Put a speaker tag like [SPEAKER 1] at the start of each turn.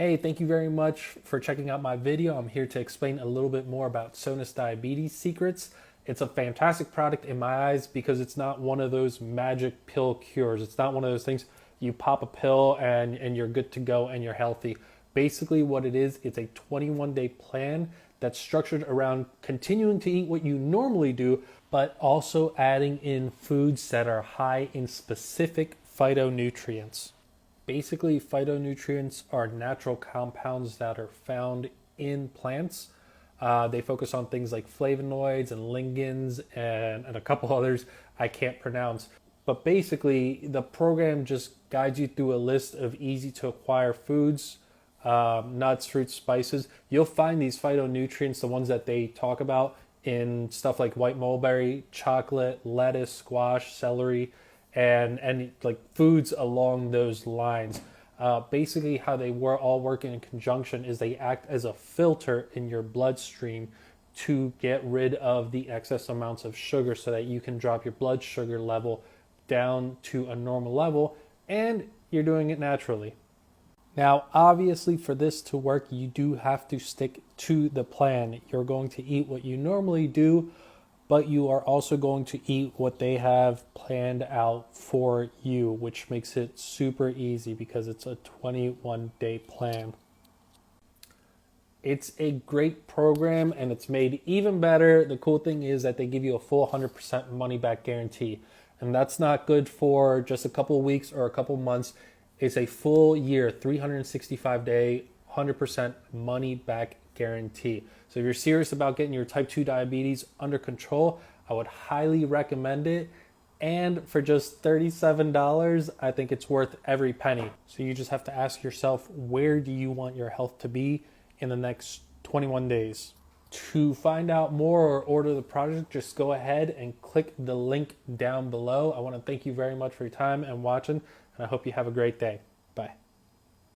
[SPEAKER 1] Hey, thank you very much for checking out my video. I'm here to explain a little bit more about Sonus Diabetes Secrets. It's a fantastic product in my eyes because it's not one of those magic pill cures. It's not one of those things you pop a pill and you're good to go and you're healthy. Basically what it is, it's a 21-day plan that's structured around continuing to eat what you normally do, but also adding in foods that are high in specific phytonutrients. Basically, phytonutrients are natural compounds that are found in plants. They focus on things like flavonoids and lignans and a couple others I can't pronounce. But basically, the program just guides you through a list of easy to acquire foods, nuts, fruits, spices. You'll find these phytonutrients, the ones that they talk about, in stuff like white mulberry, chocolate, lettuce, squash, celery, and like foods along those lines. Basically, how they all work in conjunction is they act as a filter in your bloodstream to get rid of the excess amounts of sugar so that you can drop your blood sugar level down to a normal level, and you're doing it naturally. Now, obviously, for this to work, you do have to stick to the plan. You're going to eat what you normally do, but you are also going to eat what they have planned out for you, which makes it super easy because it's a 21-day plan. It's a great program and it's made even better. The cool thing is that they give you a full 100% money back guarantee. And that's not good for just a couple of weeks or a couple of months. It's a full year, 365-day, 100% money back guarantee. So if you're serious about getting your type 2 diabetes under control, I would highly recommend it. And for just $37, I think it's worth every penny. So you just have to ask yourself, where do you want your health to be in the next 21 days? To find out more or order the product, just go ahead and click the link down below. I want to thank you very much for your time and watching, and I hope you have a great day. Bye.